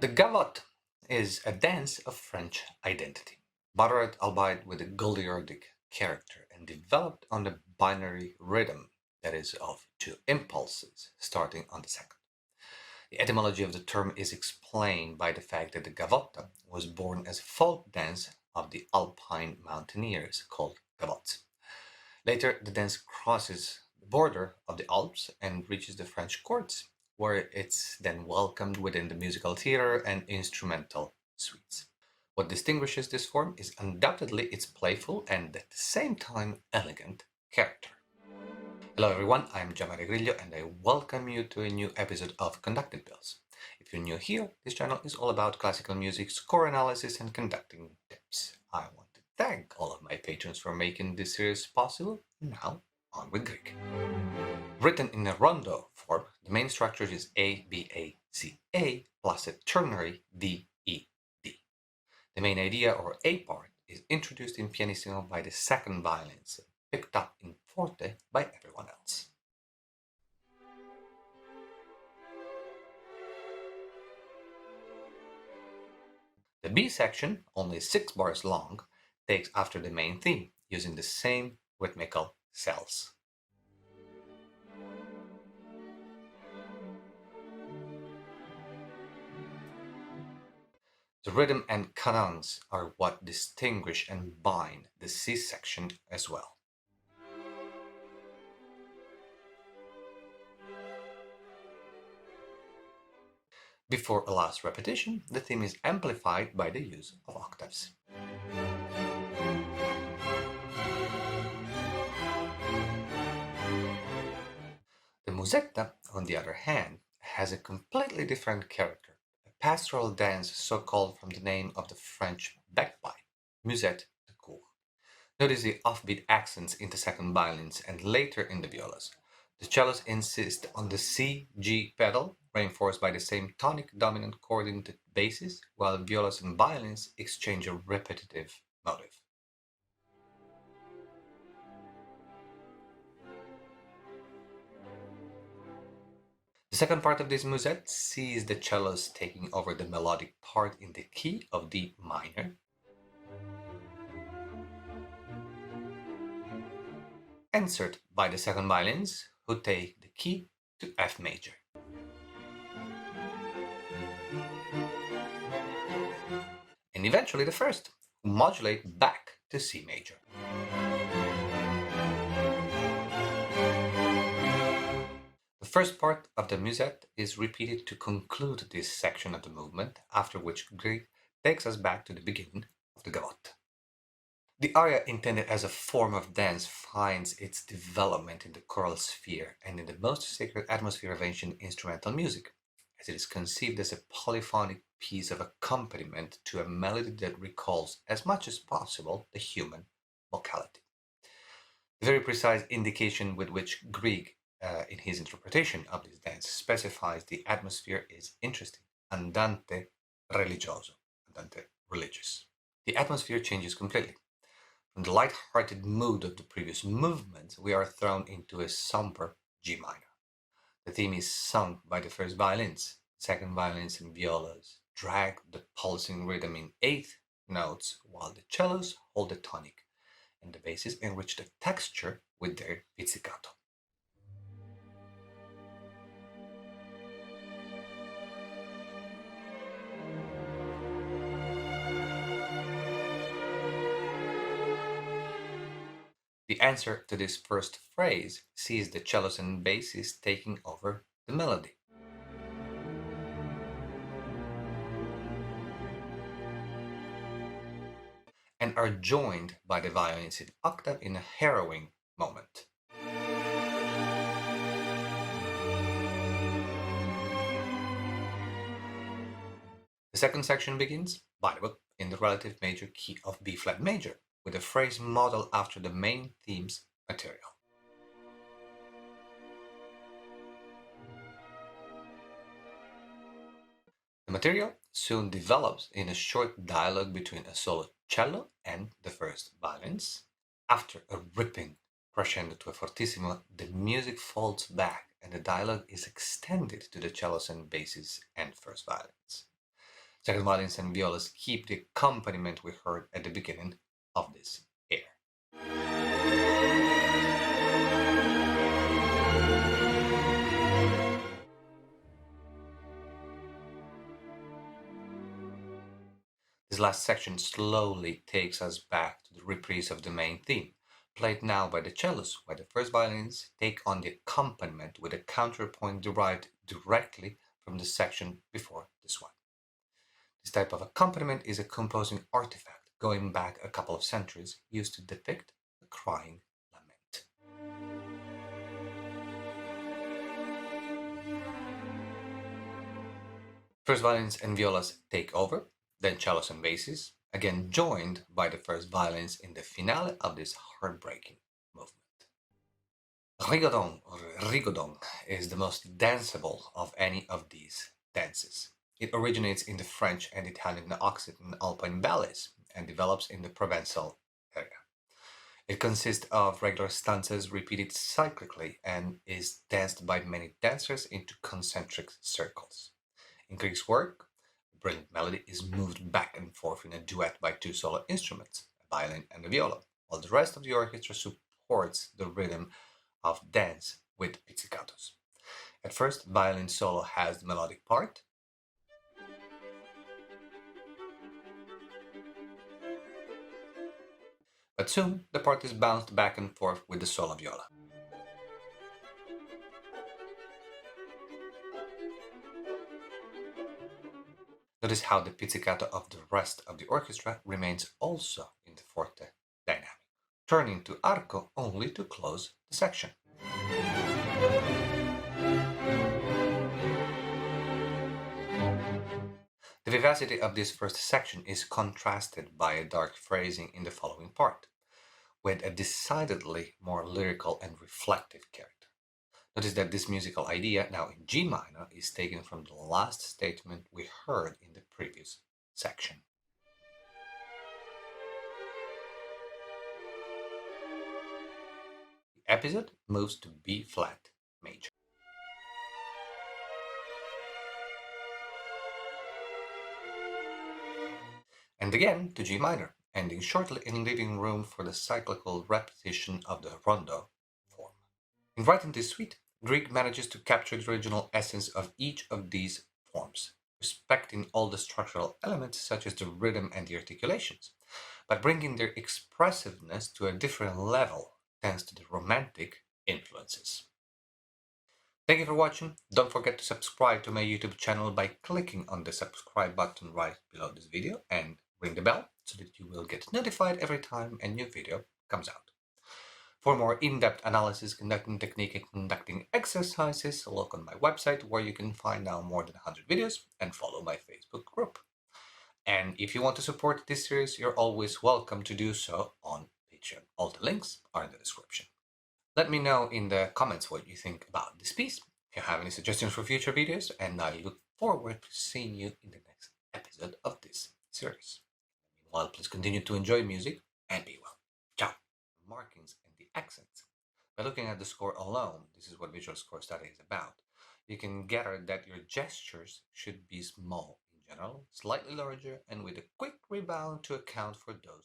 The gavotte is a dance of French identity, moderate albeit with a Goliardic character, and developed on the binary rhythm that is of two impulses starting on the second. The etymology of the term is explained by the fact that the gavotte was born as a folk dance of the Alpine mountaineers called gavottes. Later, the dance crosses the border of the Alps and reaches the French courts, where it's then welcomed within the musical theater and instrumental suites. What distinguishes this form is undoubtedly its playful and at the same time elegant character. Hello everyone, I'm Gianmaria Griglio and I welcome you to a new episode of Conducting Pills. If you're new here, this channel is all about classical music, score analysis and conducting tips. I want to thank all of my patrons for making this series possible. Now, on with Grieg. Written in a rondo form, the main structure is A-B-A-C-A plus a ternary D-E-D. The main idea, or A part, is introduced in pianissimo by the second violins, picked up in forte by everyone else. The B section, only 6 bars long, takes after the main theme, using the same rhythmical cells. The rhythm and cadence are what distinguish and bind the C section as well. Before a last repetition, the theme is amplified by the use of octaves. The musetta, on the other hand, has a completely different character, a pastoral dance so called from the name of the French bagpipe, musette de cour. Notice the offbeat accents in the second violins and later in the violas. The cellos insist on the C-G pedal, reinforced by the same tonic dominant chord in the basses, while violas and violins exchange a repetitive motive. The second part of this musette sees the cellos taking over the melodic part in the key of D minor, answered by the second violins, who take the key to F major. And eventually the first, who modulate back to C major. The first part of the musette is repeated to conclude this section of the movement, after which Grieg takes us back to the beginning of the Gavotte. The aria intended as a form of dance finds its development in the choral sphere and in the most sacred atmosphere of ancient instrumental music, as it is conceived as a polyphonic piece of accompaniment to a melody that recalls as much as possible the human vocality. The very precise indication with which Grieg, in his interpretation of this dance, specifies the atmosphere is interesting. Andante religioso, andante religious. The atmosphere changes completely. From the light-hearted mood of the previous movement, we are thrown into a somber G minor. The theme is sung by the first violins. Second violins and violas drag the pulsing rhythm in eighth notes, while the cellos hold the tonic, and the basses enrich the texture with their pizzicato. The answer to this first phrase sees the cellos and basses taking over the melody. And are joined by the violins in octave in a harrowing moment. The second section begins, by the way, in the relative major key of B flat major, with a phrase modeled after the main theme's material. The material soon develops in a short dialogue between a solo cello and the first violins. After a ripping crescendo to a fortissimo, the music folds back and the dialogue is extended to the cellos and basses and first violins. Second violins and violas keep the accompaniment we heard at the beginning of this air. This last section slowly takes us back to the reprise of the main theme, played now by the cellos, while the first violins take on the accompaniment with a counterpoint derived directly from the section before this one. This type of accompaniment is a composing artifact going back a couple of centuries, used to depict a crying lament. First violins and violas take over, then cellos and basses, again joined by the first violins in the finale of this heartbreaking movement. Rigaudon or Rigaudon is the most danceable of any of these dances. It originates in the French and Italian Occitan Alpine ballets and develops in the Provençal area. It consists of regular stanzas repeated cyclically and is danced by many dancers into concentric circles. In Grieg's work, the brilliant melody is moved back and forth in a duet by two solo instruments, a violin and a viola, while the rest of the orchestra supports the rhythm of dance with pizzicatos. At first, violin solo has the melodic part, but soon the part is bounced back and forth with the solo viola. Notice how the pizzicato of the rest of the orchestra remains also in the forte dynamic, turning to arco only to close the section. The vivacity of this first section is contrasted by a dark phrasing in the following part, with a decidedly more lyrical and reflective character. Notice that this musical idea, now in G minor, is taken from the last statement we heard in the previous section. The episode moves to B flat major. And again to G minor, ending shortly and leaving room for the cyclical repetition of the rondo form. In writing this suite, Grieg manages to capture the original essence of each of these forms, respecting all the structural elements such as the rhythm and the articulations, but bringing their expressiveness to a different level thanks to the romantic influences. Thank you for watching. Don't forget to subscribe to my YouTube channel by clicking on the subscribe button right below this video and ring the bell so that you will get notified every time a new video comes out. For more in-depth analysis, conducting technique, and conducting exercises, look on my website where you can find now more than 100 videos and follow my Facebook group. And if you want to support this series, you're always welcome to do so on Patreon. All the links are in the description. Let me know in the comments what you think about this piece, if you have any suggestions for future videos, and I look forward to seeing you in the next episode of this series. Meanwhile, please continue to enjoy music and be well. Ciao! Markings and the accents. By looking at the score alone, this is what visual score study is about, you can gather that your gestures should be small in general, slightly larger, and with a quick rebound to account for those